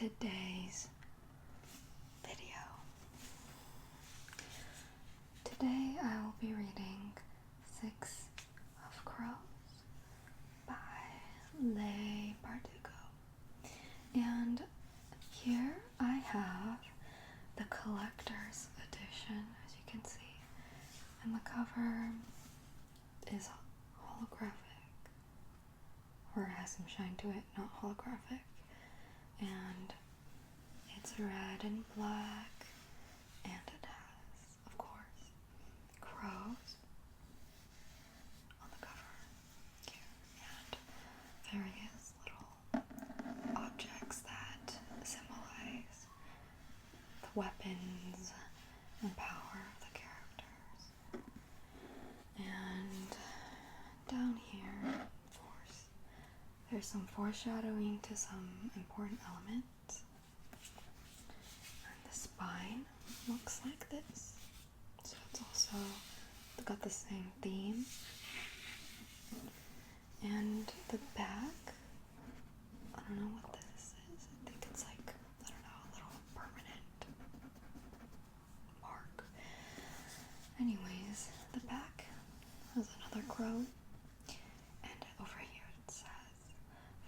today's video. Today I will be reading Six of Crows by Le Bardugo. And here I have the collector's edition, as you can see. And the cover is holographic, or has some shine to it, not holographic. And it's red and black, and it has, of course, crows on the cover here, and various little objects that symbolize the weapons and power of the characters. And down here, of course, there's some foreshadowing to some important elements. And the spine looks like this. So it's also got the same theme. And the back, I don't know what this is. I think it's like, I don't know, a little permanent mark. Anyways, the back has another crow. And over here it says,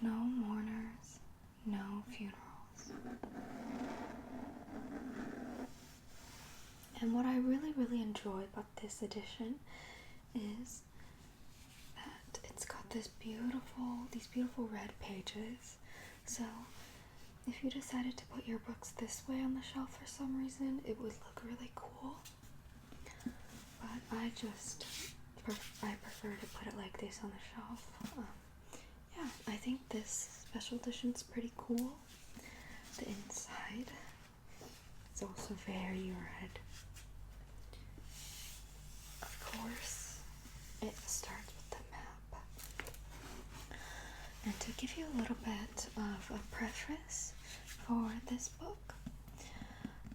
"No mourners, no funerals." And what I really enjoy about this edition is that it's got these beautiful red pages. So if you decided to put your books this way on the shelf for some reason, it would look really cool. But I prefer to put it like this on the shelf. Yeah, I think this special edition's pretty cool. The inside is also very red. Of course, it starts with the map. And to give you a little bit of a preface for this book,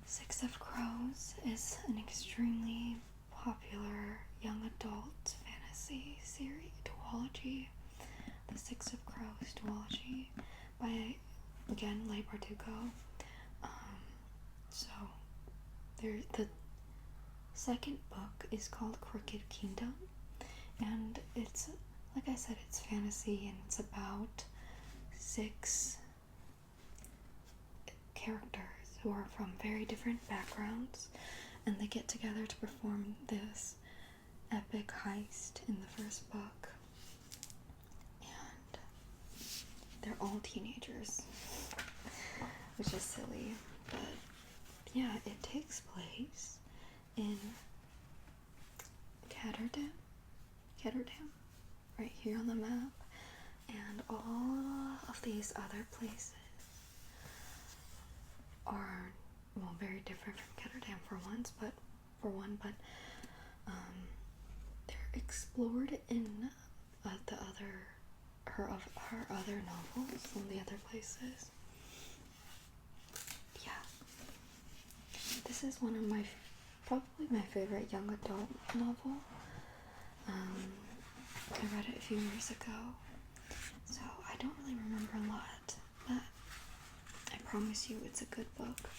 Six of Crows is an extremely popular young adult fantasy series, duology. The Six of Crows duology by, again, Le Bardugo. So the second book is called Crooked Kingdom, and it's, like I said, it's fantasy, and it's about 6 characters who are from very different backgrounds, and they get together to perform this epic heist in the first book. And they're all teenagers, which is silly, but yeah, it takes place in Ketterdam, right here on the map, and all of these other places are, well, very different from Ketterdam for one, but they're explored in her other novels from the other places. Yeah, this is one of probably my favorite young adult novel. I read it a few years ago, so I don't really remember a lot, but I promise you it's a good book.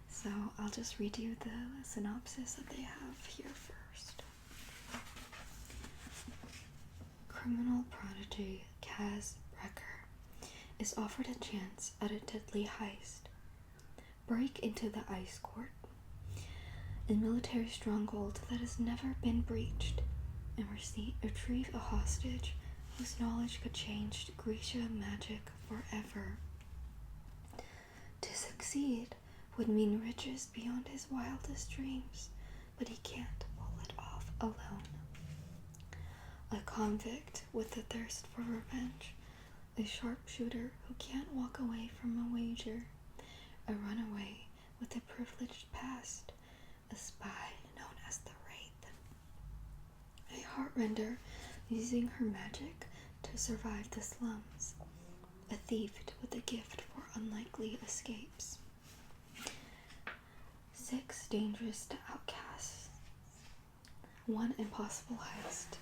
So I'll just read you the synopsis that they have here first. Criminal prodigy Kaz Brecker is offered a chance at a deadly heist. Break into the ice court, a military stronghold that has never been breached, and retrieve a hostage whose knowledge could change Grecia magic forever. To succeed would mean riches beyond his wildest dreams, but he can't pull it off alone. A convict with a thirst for revenge, a sharpshooter who can't walk away from a wager, a runaway with a privileged past, a spy known as the Wraith, a heartrender using her magic to survive the slums, a thief with a gift for unlikely escapes. 6 dangerous outcasts, 1 impossible heist.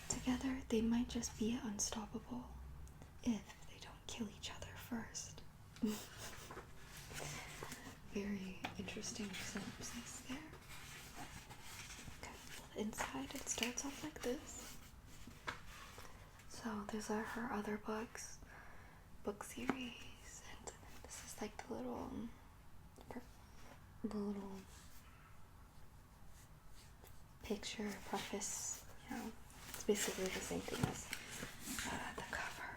Together they might just be unstoppable if they don't kill each other first. interesting synopsis there. Okay, the inside, it starts off like this. So these are her other book series, and this is like the little picture preface. You know, it's basically the same thing as the cover.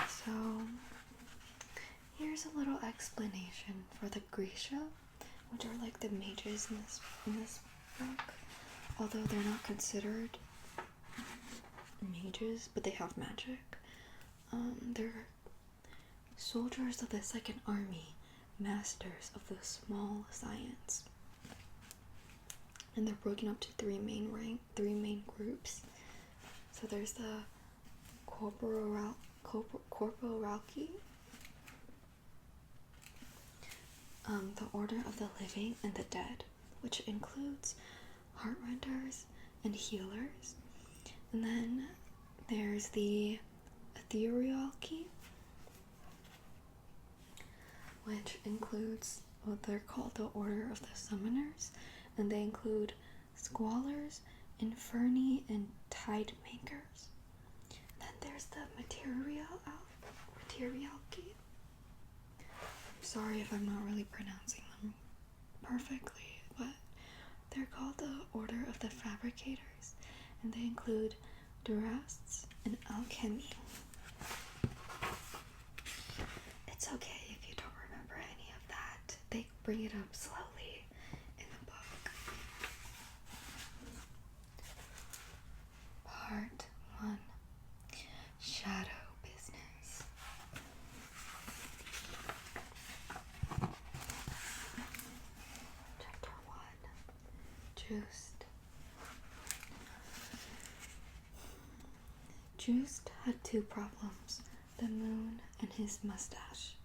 So here's a little explanation for the Grecia, which are like the mages in this book. Although they're not considered mages, but they have magic. They're soldiers of the Second Army, masters of the small science. And they're broken up to three main groups. So there's the Corporalki, the Order of the Living and the Dead, which includes heartrenders and healers. And then there's the Etherealki, which includes what they're called the Order of the Summoners, and they include Squallers, Inferni, and Tide Makers. Then there's the Materialki. Sorry if I'm not really pronouncing them perfectly, but they're called the Order of the Fabricators, and they include Durasts and Alchemy. It's okay if you don't remember any of that. They bring it up slowly in the book. Part 1. Shadow Business. Chapter 1. Just had two problems, the moon and his mustache.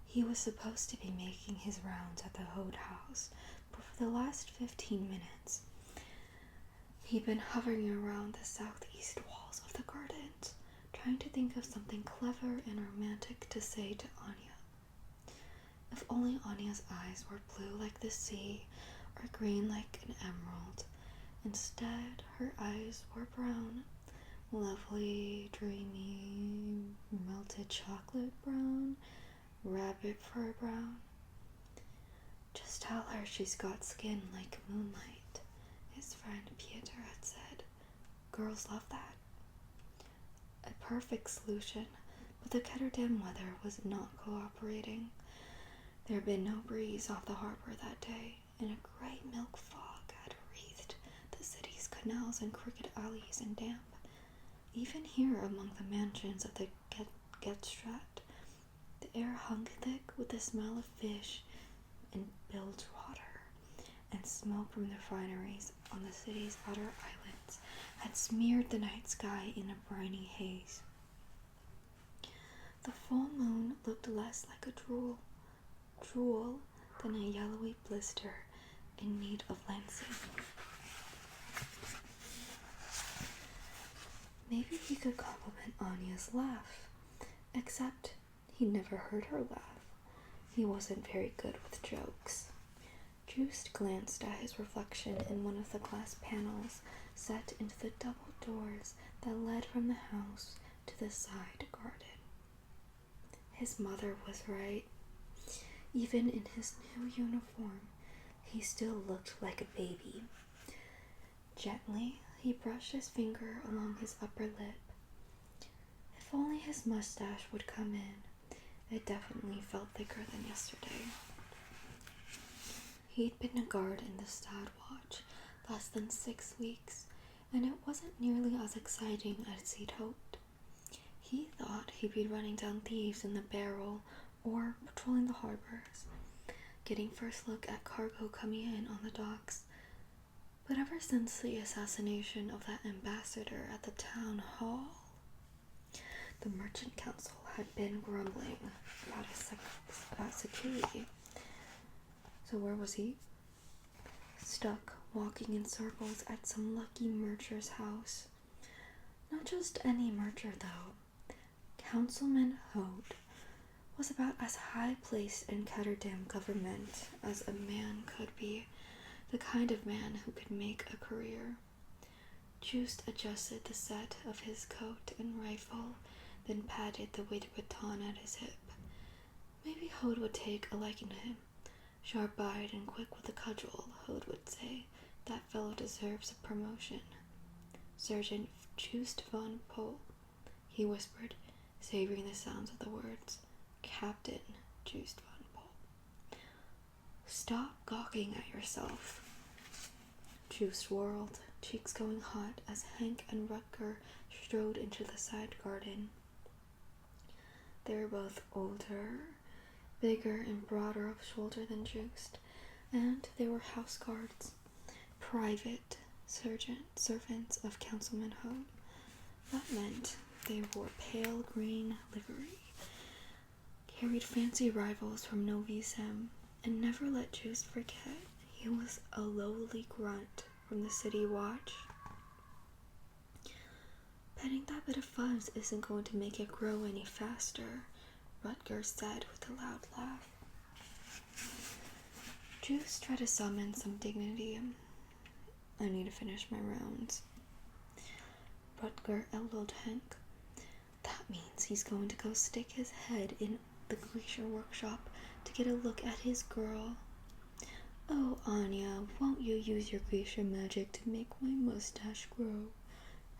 He was supposed to be making his rounds at the Hode house, but for the last 15 minutes, he'd been hovering around the southeast walls of the gardens, trying to think of something clever and romantic to say to Anya. If only Anya's eyes were blue like the sea, or green like an emerald. Instead, her eyes were brown. Lovely, dreamy, melted chocolate brown, rabbit fur brown. Just tell her she's got skin like moonlight, his friend Pieter had said. Girls love that. A perfect solution, but the Ketterdam weather was not cooperating. There had been no breeze off the harbor that day, and a gray milk fog had wreathed the city's canals and crooked alleys in damp. Even here among the mansions of the Getstraat, the air hung thick with the smell of fish and bilge water, and smoke from the refineries on the city's outer islands had smeared the night sky in a briny haze. The full moon looked less like a drool than a yellowy blister in need of lancing. Maybe he could compliment Anya's laugh, except he'd never heard her laugh. He wasn't very good with jokes. Joost glanced at his reflection in one of the glass panels set into the double doors that led from the house to the side garden. His mother was right. Even in his new uniform, he still looked like a baby. Gently, he brushed his finger along his upper lip. If only his mustache would come in. It definitely felt thicker than yesterday. He'd been a guard in the Stad Watch less than 6 weeks, and it wasn't nearly as exciting as he'd hoped. He thought he'd be running down thieves in the barrel or patrolling the harbors, getting first look at cargo coming in on the docks. But ever since the assassination of that ambassador at the town hall, the Merchant Council had been grumbling about security. So where was he? Stuck walking in circles at some lucky mercher's house. Not just any mercher, though. Councilman Hode, was about as high-placed in Ketterdam government as a man could be, the kind of man who could make a career. Joost adjusted the set of his coat and rifle, then patted the weighted baton at his hip. Maybe Hode would take a liking to him. Sharp-eyed and quick with a cudgel, Hode would say, that fellow deserves a promotion. Sergeant Joost von Pol, he whispered, savoring the sounds of the words. Captain Joost von Pol. Stop gawking at yourself. Joost whirled, cheeks going hot, as Hank and Rutger strode into the side garden. They were both older, bigger and broader of shoulder than Joost, and they were house guards, private servants of Councilman Hode. That meant they wore pale green livery, carried fancy rifles from Novi Sem, and never let Joost forget he was a lowly grunt from the city watch. Petting that bit of fuzz isn't going to make it grow any faster, Rutger said with a loud laugh. Joost tried to summon some dignity. I need to finish my rounds. Rutger elbowed Hank. That means he's going to go stick his head in the Grecia workshop to get a look at his girl. Oh, Anya, won't you use your Grecia magic to make my mustache grow?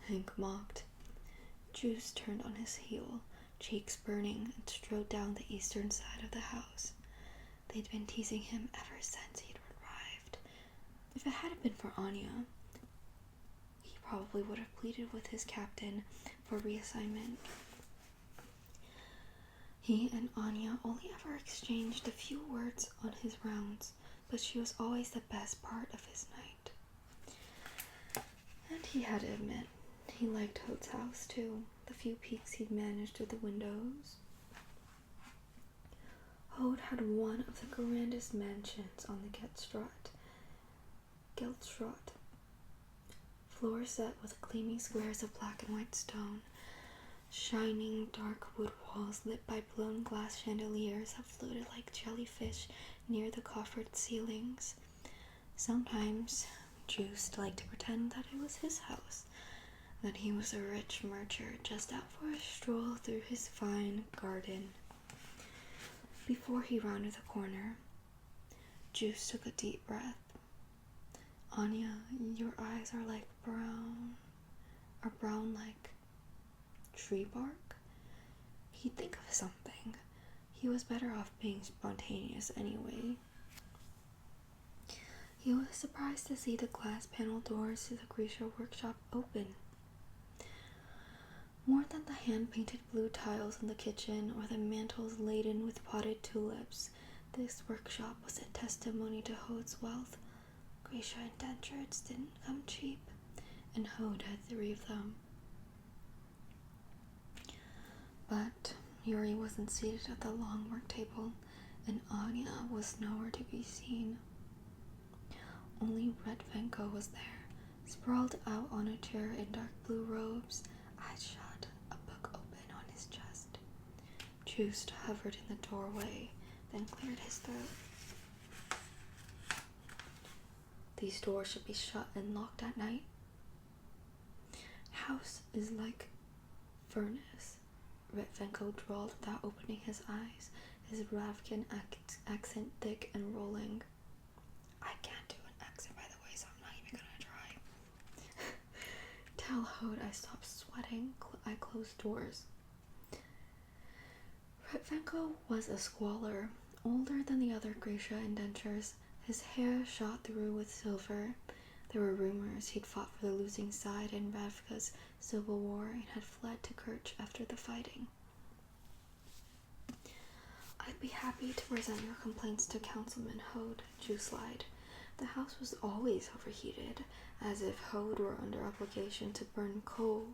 Hank mocked. Joost turned on his heel, cheeks burning, and strode down the eastern side of the house. They'd been teasing him ever since he'd arrived. If it hadn't been for Anya, he probably would have pleaded with his captain for reassignment. He and Anya only ever exchanged a few words on his rounds, but she was always the best part of his night. And he had to admit, he liked Hode's house too, the few peeks he'd managed through the windows. Hode had one of the grandest mansions on the Geldstraat. Floor set with gleaming squares of black and white stone, shining dark wood walls lit by blown glass chandeliers that floated like jellyfish near the coffered ceilings. Sometimes Joost liked to pretend that it was his house, that he was a rich merchant just out for a stroll through his fine garden. Before he rounded the corner, Joost took a deep breath. Anya, your eyes are like brown like tree bark? He'd think of something. He was better off being spontaneous anyway. He was surprised to see the glass panel doors to the Grecia workshop open. More than the hand-painted blue tiles in the kitchen or the mantels laden with potted tulips, this workshop was a testimony to Hode's wealth. Grecia indentures didn't come cheap, and Hode had 3 of them. But Yuri wasn't seated at the long work table, and Anya was nowhere to be seen. Only Red Venko was there, sprawled out on a chair in dark blue robes, eyes shut, a book open on his chest. Joost hovered in the doorway, then cleared his throat. These doors should be shut and locked at night. House is like furnace, Retvenko drawled without opening his eyes, his Ravkan accent thick and rolling. I can't do an accent, by the way, so I'm not even gonna try. Tell Hode I stopped sweating. I closed doors. Retvenko was a squalor, older than the other Grecia indentures. His hair shot through with silver. There were rumors he'd fought for the losing side in Ravka's civil war and had fled to Kerch after the fighting. I'd be happy to present your complaints to Councilman Hode, Joost lied. The house was always overheated, as if Hode were under obligation to burn coal,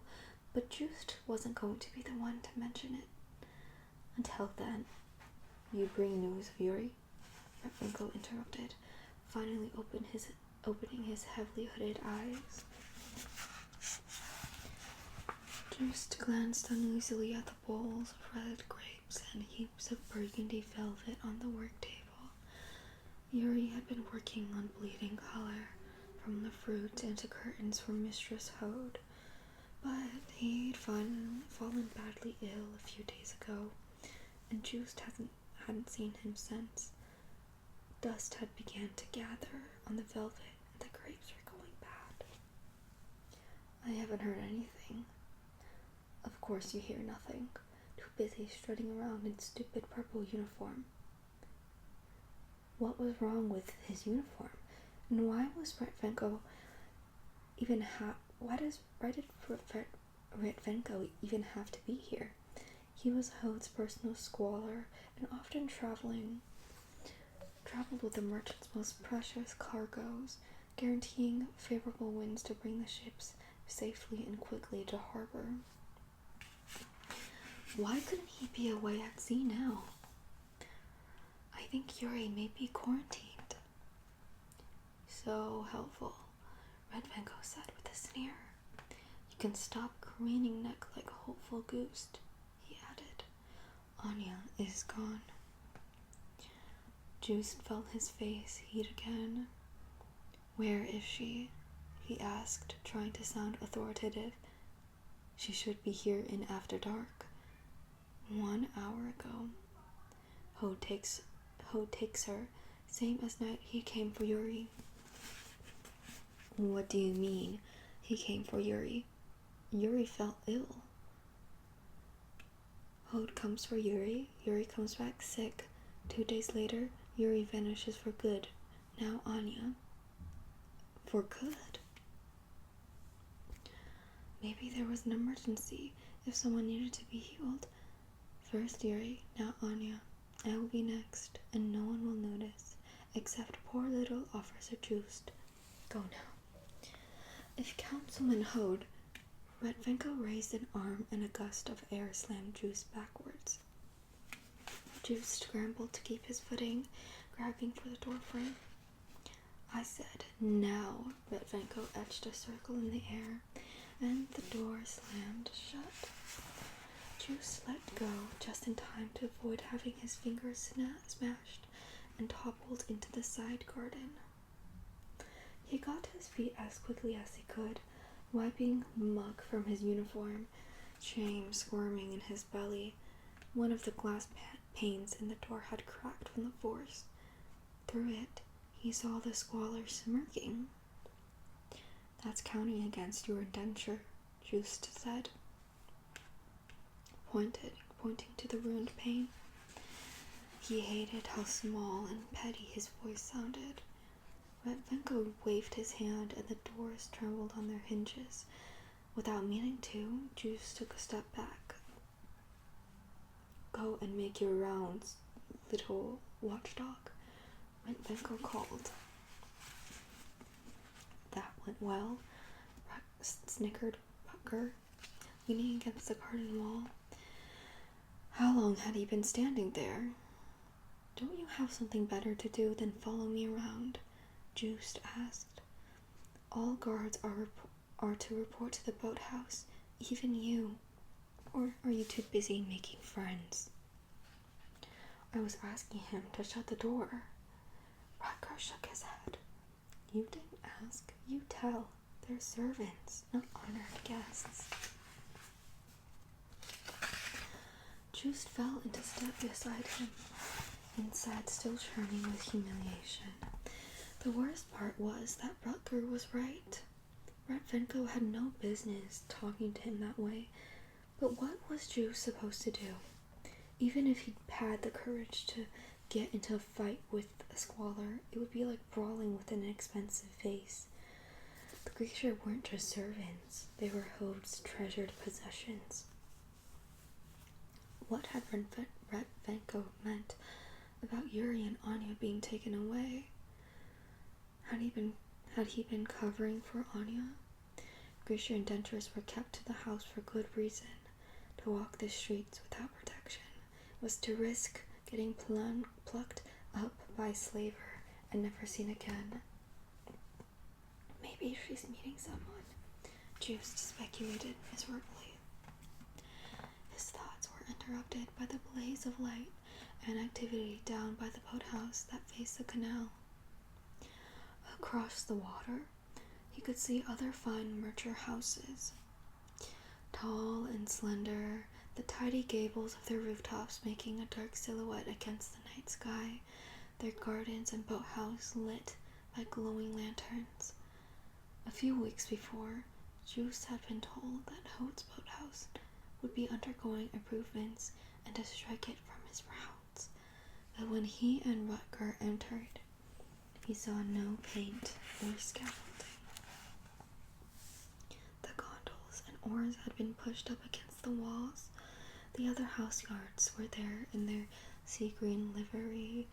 but Joost wasn't going to be the one to mention it. Until then, you bring news of Yuri? Retvenko interrupted, finally opening his heavily hooded eyes. Joost glanced uneasily at the bowls of red grapes lamps and heaps of burgundy velvet on the work table. Yuri had been working on bleeding color from the fruit into curtains for Mistress Hode, but he'd fallen badly ill a few days ago, and Just hadn't seen him since. Dust had begun to gather on the velvet, and the grapes were going bad. I haven't heard anything. Of course you hear nothing. Too busy strutting around in stupid purple uniform. What was wrong with his uniform? And why does Retvenko even have to be here? He was Hode's personal squaller and often traveled with the merchant's most precious cargoes, guaranteeing favorable winds to bring the ships safely and quickly to harbor. Why couldn't he be away at sea now? I think Yuri may be quarantined. So helpful, Retvenko said with a sneer. You can stop craning neck like a hopeful goose, he added. Anya is gone. Just felt his face heat again. Where is she? He asked, trying to sound authoritative. She should be here in after dark. 1 hour ago. Hode takes her, same as night he came for Yuri. What do you mean, he came for Yuri? Yuri fell ill. Hode comes for Yuri, Yuri comes back sick. 2 days later, Yuri vanishes for good. Now Anya. For good? Maybe there was an emergency, if someone needed to be healed. First Yuri, now Anya. I will be next, and no one will notice, except poor little Officer Just. Go now. If Councilman Hode... Retvenko raised an arm and a gust of air slammed Just backwards. Just scrambled to keep his footing, grabbing for the doorframe. I said, now. Retvenko etched a circle in the air, and the door slammed shut. Just let go just in time to avoid having his fingers smashed and toppled into the side garden. He got to his feet as quickly as he could, wiping muck from his uniform, shame squirming in his belly. One of the glass panes in the door had cracked from the force. Through it, he saw the squaller smirking. That's counting against your indenture, Just said, pointing to the ruined pane. He hated how small and petty his voice sounded. Retvenko waved his hand and the doors trembled on their hinges. Without meaning to, Just took a step back. Go and make your rounds, little watchdog, Retvenko called. That went well, snickered Pucker, leaning against the garden wall. How long had he been standing there? Don't you have something better to do than follow me around? Just asked. All guards are to report to the boathouse, even you. Or are you too busy making friends? I was asking him to shut the door. Rutger shook his head. You didn't ask, you tell. They're servants, not honored guests. Just fell into step beside him, inside still churning with humiliation. The worst part was that Rutger was right. Retvenko had no business talking to him that way, but what was Just supposed to do? Even if he'd had the courage to get into a fight with a squaller, it would be like brawling with an expensive vase. The Grecia weren't just servants, they were Hode's treasured possessions. What had Retvenko meant about Yuri and Anya being taken away? Had he been covering for Anya? Grecia indentures were kept to the house for good reason. To walk the streets without protection was to risk getting plucked up by a slaver and never seen again. Maybe she's meeting someone, Just speculated miserably. His thoughts were interrupted by the blaze of light and activity down by the boathouse that faced the canal. Across the water, he could see other fine merchant houses, tall and slender, the tidy gables of their rooftops making a dark silhouette against the night sky, their gardens and boathouse lit by glowing lanterns. A few weeks before, Juice had been told that Hode's boathouse would be undergoing improvements and to strike it from his rounds, but when he and Rutger entered, he saw no paint or scaffolding. The gondolas and oars had been pushed up against the walls. The other house guards were there in their sea green livery,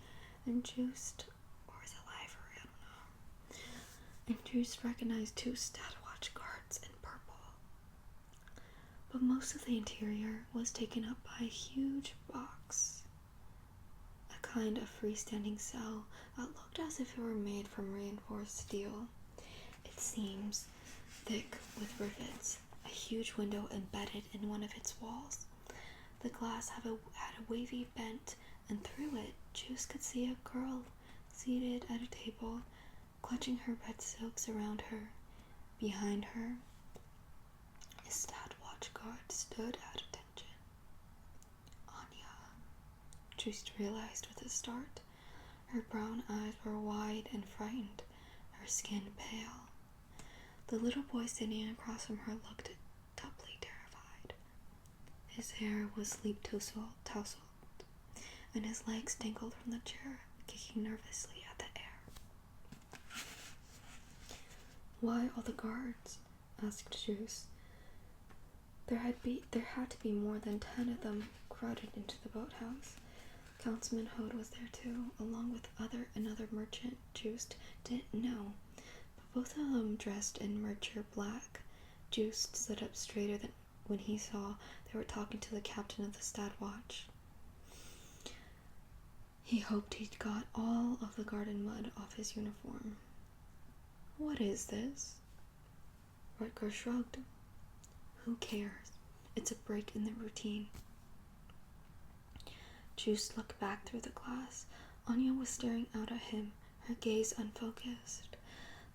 and Juiced, or was it livery, I don't know, and Juiced recognized two Statwatch guards in purple. But most of the interior was taken up by a huge box, a kind of freestanding cell that looked as if it were made from reinforced steel. Its seams thick with rivets, a huge window embedded in one of its walls. The glass had a wavy bent, and through it, Juice could see a girl seated at a table, clutching her red silks around her. Behind her, a Statwatch guard stood at attention. Anya, Juice realized with a start. Her brown eyes were wide and frightened, her skin pale. The little boy sitting across from her looked doubly terrified. His hair was sleep-tousled, and his legs dangled from the chair, kicking nervously at the air. "Why all the guards?" asked Juice. There had to be more than 10 of them crowded into the boathouse. Councilman Hode was there too, along with another merchant Juice didn't know, but both of them dressed in merchant black. Juice stood up straighter than when he saw they were talking to the captain of the Statwatch. He hoped he'd got all of the garden mud off his uniform. "What is this?" Rutger shrugged. "Who cares? It's a break in the routine." Juice looked back through the glass. Anya was staring out at him, her gaze unfocused.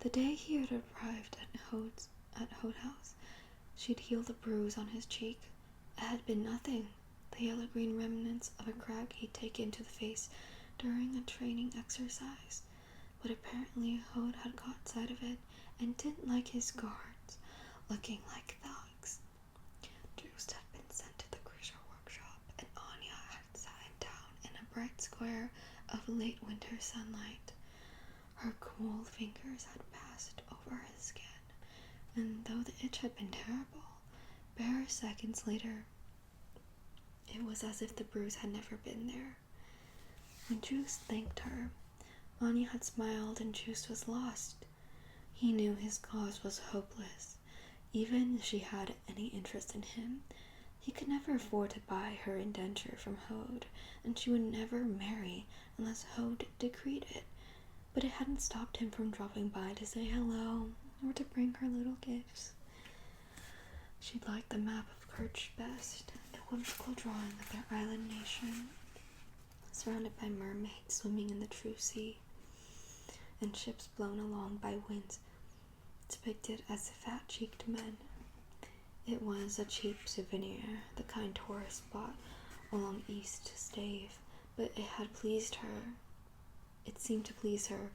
The day he had arrived at Hode House, she'd healed the bruise on his cheek. It had been nothing, the yellow-green remnants of a crack he'd taken to the face during a training exercise. But apparently Hode had caught sight of it and didn't like his guards looking like thugs. Juice had been sent to the Grecia workshop, and Anya had sat him down in a bright square of late winter sunlight. Her cool fingers had passed over his skin, and though the itch had been terrible, bare seconds later, it was as if the bruise had never been there. When Juice thanked her, Anya had smiled and Juice was lost. He knew his cause was hopeless. Even if she had any interest in him, he could never afford to buy her indenture from Hode, and she would never marry unless Hode decreed it. But it hadn't stopped him from dropping by to say hello or to bring her little gifts. She liked the map of Kerch best, a whimsical drawing of their island nation, surrounded by mermaids swimming in the true sea, and ships blown along by winds depicted as fat-cheeked men. It was a cheap souvenir, the kind tourists bought along East Stave, but it had pleased her. It seemed to please her.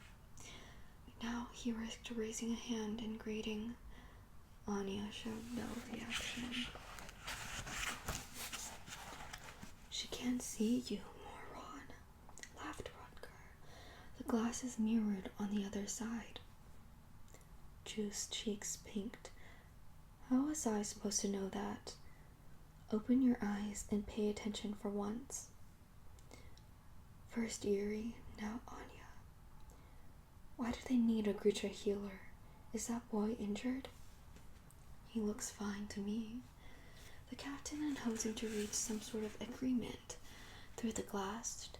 Now he risked raising a hand in greeting. Anya showed no reaction. "She can't see you, moron," laughed Rutger. "The glass is mirrored on the other side." Juice's cheeks pinked. "How was I supposed to know that? Open your eyes and pay attention for once." First Yuri, now Anya. "Why do they need a Grecia healer? Is that boy injured?" "He looks fine to me." The captain and Hode seemed to reach some sort of agreement. Through the glass,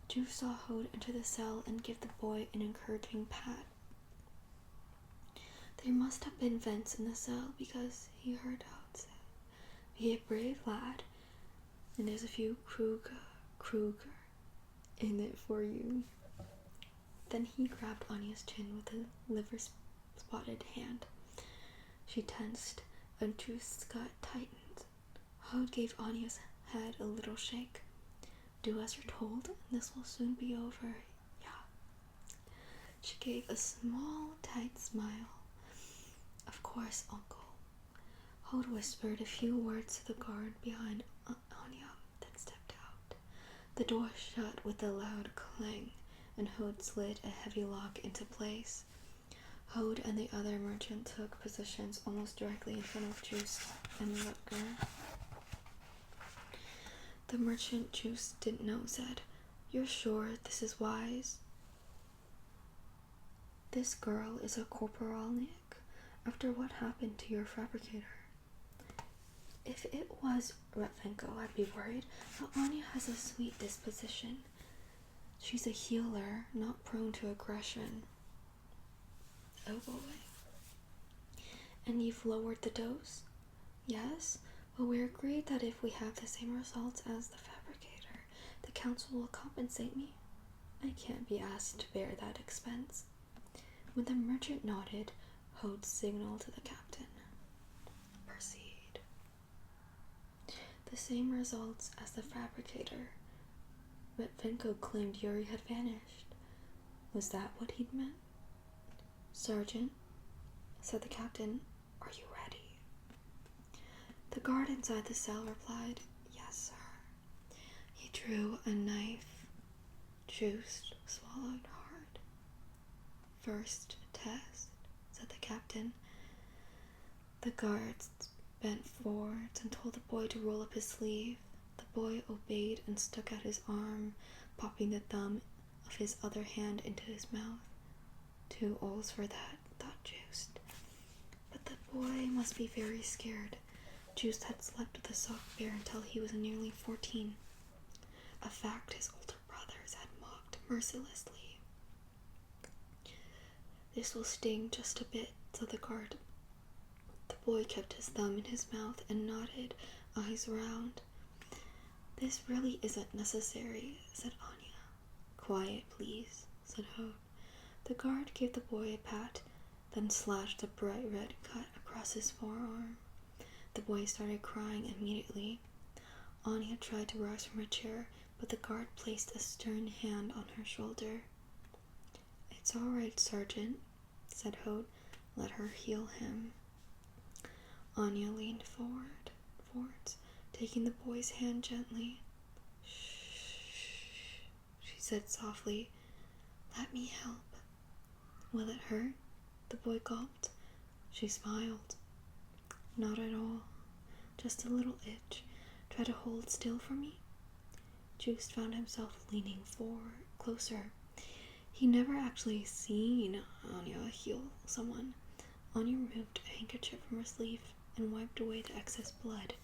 Juice saw Hode enter the cell and give the boy an encouraging pat. There must have been vents in the cell, because he heard Hode say, "Be a brave lad. and there's a few Krug in it for you. Then he grabbed Anya's chin with a liver-spotted hand. She tensed, and Juice's gut tightened. Hode gave Anya's head a little shake. Do as you're told, and this will soon be over. Yeah. She gave a small, tight smile. Of course, Uncle. Hode whispered a few words to the guard behind Anya, then stepped out. The door shut with a loud clang, and Hode slid a heavy lock into place. Hode and the other merchant took positions almost directly in front of Juice and Rutger. The merchant Juice didn't know said, "You're sure this is wise? This girl is a corporalnik after what happened to your fabricator. If it was Retvenko, I'd be worried, but Anya has a sweet disposition. She's a healer, not prone to aggression." Oh boy. And you've lowered the dose? Yes, but we agreed that if we have the same results as the fabricator, the council will compensate me. I can't be asked to bear that expense. When the merchant nodded, Hode signaled to the captain. Proceed. The same results as the fabricator. Retvenko claimed Yuri had vanished. Was that what he'd meant? Sergeant, said the captain, are you ready? The guard inside the cell replied, yes, sir. He drew a knife. Juiced swallowed hard. First test, said the captain. The guards bent forward and told the boy to roll up his sleeve. The boy obeyed and stuck out his arm, popping the thumb of his other hand into his mouth. 2 O's for that, thought Juiced. But the boy must be very scared. Juiced had slept with a sock bear until he was nearly 14, a fact his older brothers had mocked mercilessly. This will sting just a bit, said the guard. The boy kept his thumb in his mouth and nodded, eyes round. This really isn't necessary, said Anya. Quiet, please, said Hode. The guard gave the boy a pat, then slashed a bright red cut across his forearm. The boy started crying immediately. Anya tried to rise from her chair, but the guard placed a stern hand on her shoulder. It's all right, Sergeant, said Hode. Let her heal him. Anya leaned forwards, taking the boy's hand gently. Shh, she said softly. Let me help. Will it hurt? The boy gulped. She smiled. Not at all. Just a little itch. Try to hold still for me. Juiced found himself leaning forward, closer. He never actually seen Anya heal someone. Anya removed a handkerchief from her sleeve and wiped away the excess blood.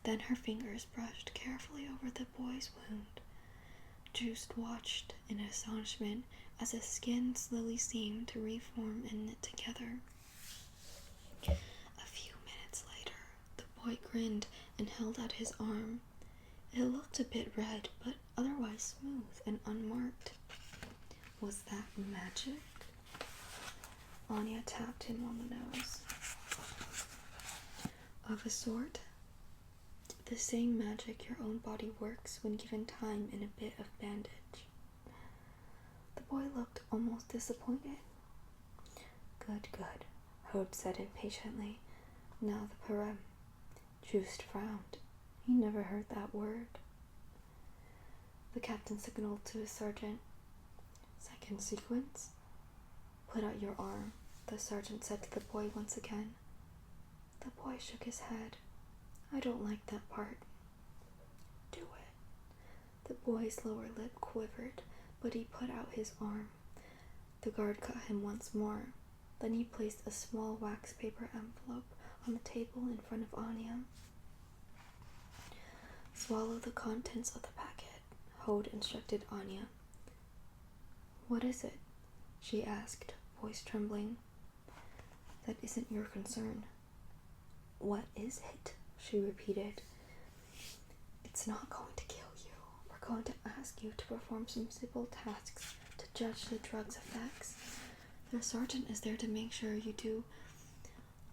Then her fingers brushed carefully over the boy's wound. Juiced watched in astonishment as his skin slowly seemed to reform and knit together. A few minutes later, the boy grinned and held out his arm. It looked a bit red, but otherwise smooth and unmarked. Was that magic? Anya tapped him on the nose. Of a sort. The same magic your own body works when given time and a bit of bandage. The boy looked almost disappointed. Good, Hode said impatiently. Now the parem. Juiced frowned. He never heard that word. The captain signaled to his sergeant. Second sequence? Put out your arm, the sergeant said to the boy once again. The boy shook his head. I don't like that part. Do it. The boy's lower lip quivered, but he put out his arm. The guard cut him once more. Then he placed a small wax paper envelope on the table in front of Anya. Swallow the contents of the packet, Hode instructed Anya. What is it? She asked, voice trembling. That isn't your concern. What is it? She repeated. It's not going to kill you. We're going to ask you to perform some simple tasks to judge the drug's effects. The sergeant is there to make sure you do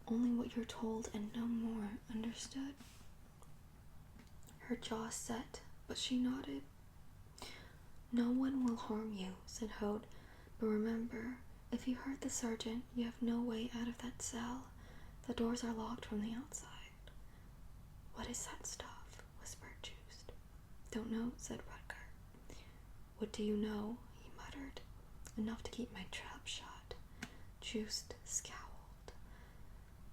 only what you're told and no more. Understood?" Her jaw set, but she nodded. "No one will harm you," said Hode. "But remember, if you hurt the sergeant, you have no way out of that cell. The doors are locked from the outside." "What is that stuff?" whispered Joost. "Don't know," said Rutger. "What do you know?" he muttered. "Enough to keep my trap shut." Joost scowled.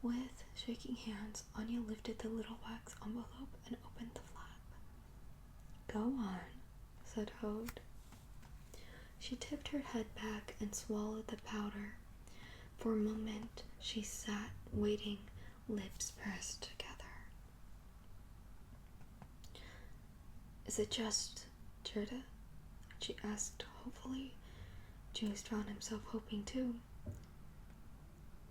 With shaking hands, Anya lifted the little wax envelope and opened the flap. "Go on," said Hode. She tipped her head back and swallowed the powder. For a moment, she sat waiting, lips pressed together. "Is it just Gerda?" she asked hopefully. Joost found himself hoping too.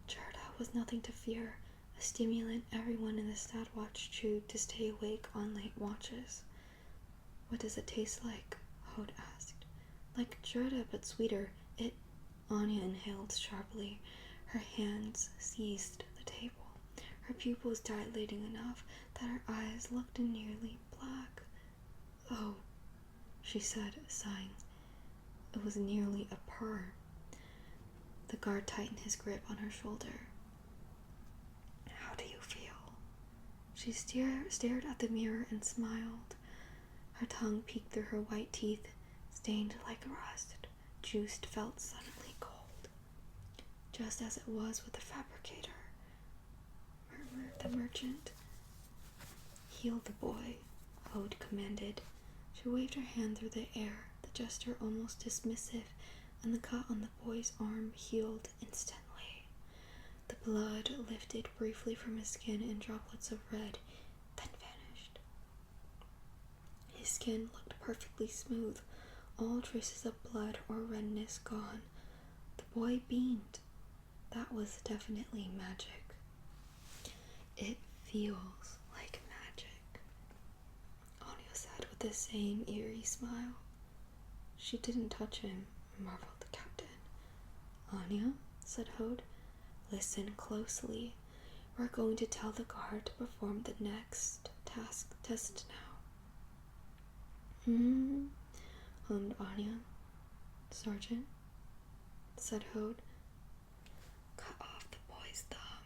Gerda was nothing to fear, a stimulant everyone in the stat watch chewed to stay awake on late watches. "What does it taste like?" Hode asked. "Like Gerda, but sweeter. Anya inhaled sharply. Her hands seized the table, her pupils dilating enough that her eyes looked nearly black. "Oh," she said, sighing. It was nearly a purr. The guard tightened his grip on her shoulder. "How do you feel?" She stared at the mirror and smiled. Her tongue peeked through her white teeth, stained like rust. Joost felt suddenly cold, just as it was with the fabricator, murmured the merchant. "Heal the boy," Hode commanded. She waved her hand through the air, the gesture almost dismissive, and the cut on the boy's arm healed instantly. The blood lifted briefly from his skin in droplets of red, then vanished. His skin looked perfectly smooth, all traces of blood or redness gone. The boy beamed. That was definitely magic. "It feels like magic," Anya said with the same eerie smile. "She didn't touch him," marveled the captain. "Anya," said Hode, "listen closely. We're going to tell the guard to perform the next test now." Hummed Anya. "Sergeant," said Hode, "cut off the boy's thumb."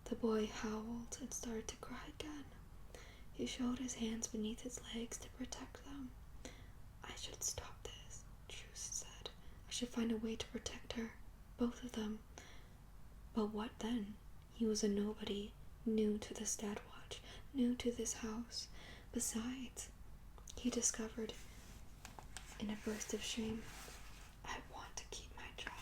The boy howled and started to cry again. He showed his hands beneath his legs to protect them. "I should stop this," Joost said. "I should find a way to protect her. Both of them." But what then? He was a nobody, new to the stat watch, new to this house. Besides, he discovered in a burst of shame, "I want to keep my job."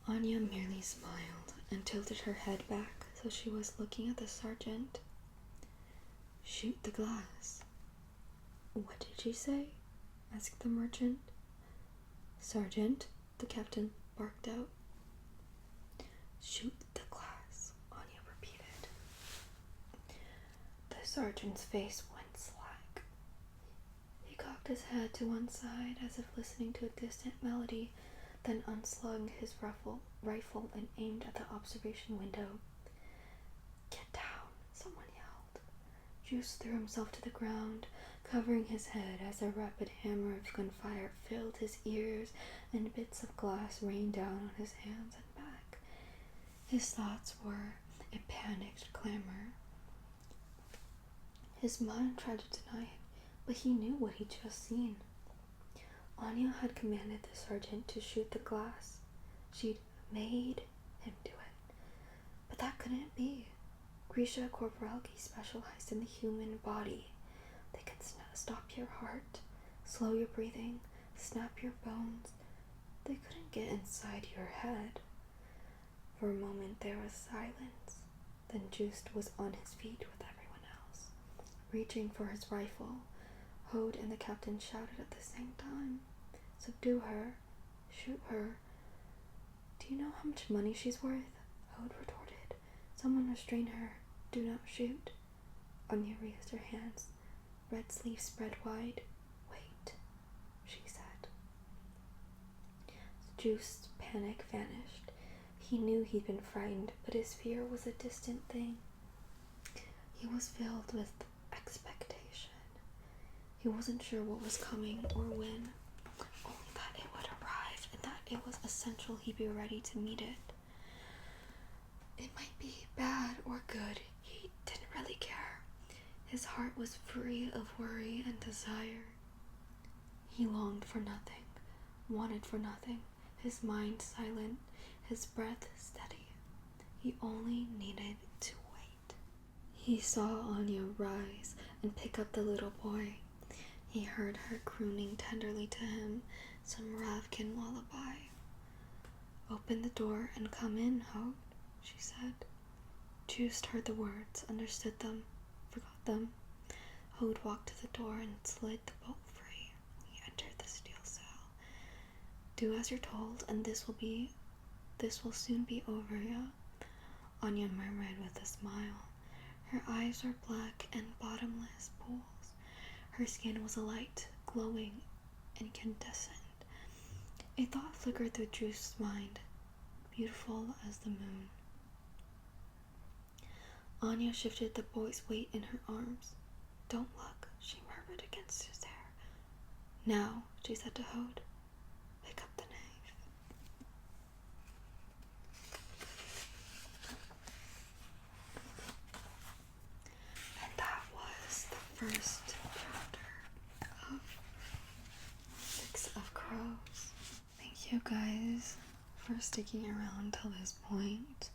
Anya merely smiled and tilted her head back so she was looking at the sergeant. "Shoot the glass." "What did she say?" asked the merchant. "Sergeant," the captain barked out. "Shoot the glass," Anya repeated. The sergeant's face went slack. He cocked his head to one side as if listening to a distant melody, then unslung his rifle and aimed at the observation window. "Get down," someone yelled. Joost threw himself to the ground, covering his head as a rapid hammer of gunfire filled his ears and bits of glass rained down on his hands and back. His thoughts were a panicked clamor. His mind tried to deny it, but he knew what he'd just seen. Anya had commanded the sergeant to shoot the glass. She'd made him do it. But that couldn't be. Grecia corporality specialized in the human body. They could stop your heart, slow your breathing, snap your bones. They couldn't get inside your head. For a moment there was silence. Then Joost was on his feet with everyone else, reaching for his rifle. Hode and the captain shouted at the same time. "Subdue her. Shoot her." "Do you know how much money she's worth?" Hode retorted. Someone restrain her. Do not shoot. Anya raised her hands, red sleeves spread wide. Wait, she said. Juice's panic vanished. He knew he'd been frightened, but his fear was a distant thing. He was filled with expectation. He wasn't sure what was coming or when, only that it would arrive and that it was essential he be ready to meet it. It might be bad or good, he didn't really care. His heart was free of worry and desire. He longed for nothing, wanted for nothing, his mind silent, his breath steady. He only needed to wait. He saw Anya rise and pick up the little boy. He heard her crooning tenderly to him some Ravkin lullaby. Open the door and come in, Hode, she said. Juiced heard the words, understood them, forgot them. Hode walked to the door and slid the bolt free. He entered the steel cell. Do as you're told, and this will soon be over, yeah? Anya murmured with a smile. Her eyes were black and bottomless pools. Her skin was alight, glowing, incandescent. A thought flickered through Juice's mind, beautiful as the moon. Anya shifted the boy's weight in her arms. Don't look, she murmured against his hair. Now, she said to Hode, pick up the knife. And that was the first chapter of 6 of Crows. Thank you guys for sticking around till this point.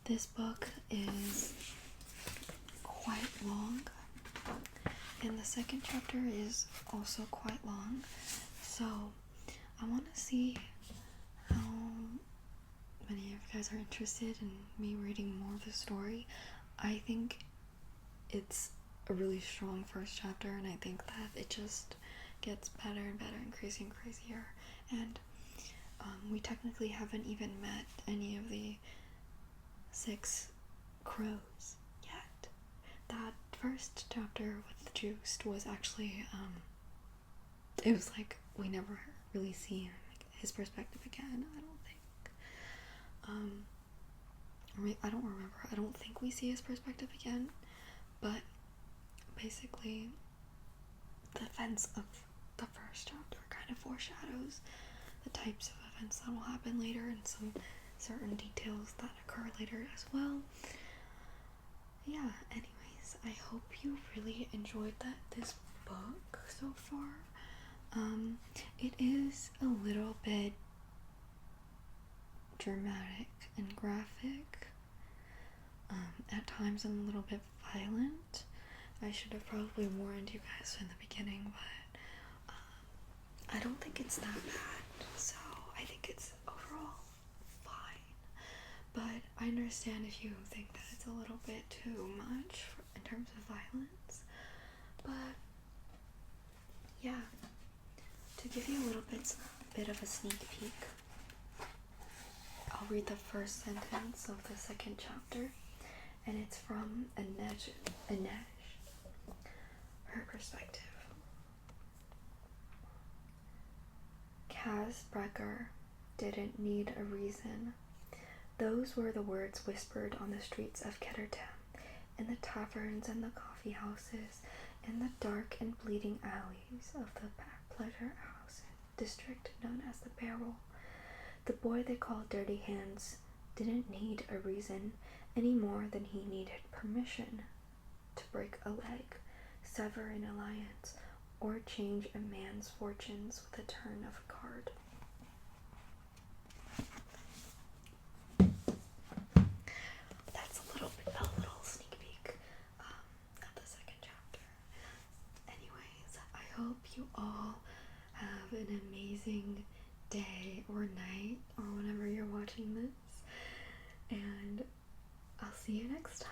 This book is quite long, and the second chapter is also quite long, so I want to see how many of you guys are interested in me reading more of the story. I think it's a really strong first chapter, and I think that it just gets better and better and crazier and crazier, and we technically haven't even met any of the 6 crows yet. That first chapter with Juiced was actually, it was like we never really see his perspective again, I don't think. I don't remember. I don't think we see his perspective again, but basically the events of the first chapter kind of foreshadows the types of events that will happen later and some certain details that occur later as well. Yeah, anyways, I hope you really enjoyed this book so far. It is a little bit dramatic and graphic. At times I'm a little bit violent. I should have probably warned you guys in the beginning, but I don't think it's that bad, so I think it's overall fine. But I understand if you think that it's a little bit too much in terms of violence. But yeah, to give you a little bit of a sneak peek, I'll read the first sentence of the second chapter, and it's from Inej, her perspective. Kaz Brecker didn't need a reason. Those were the words whispered on the streets of Kettertown, in the taverns and the coffee houses, in the dark and bleeding alleys of the pleasure house district known as the Barrel. The boy they called Dirty Hands didn't need a reason any more than he needed permission to break a leg, sever an alliance, or change a man's fortunes with a turn of a card. That's a little sneak peek of the second chapter. Anyways, I hope you all have an amazing day or night or whenever you're watching this, and I'll see you next time.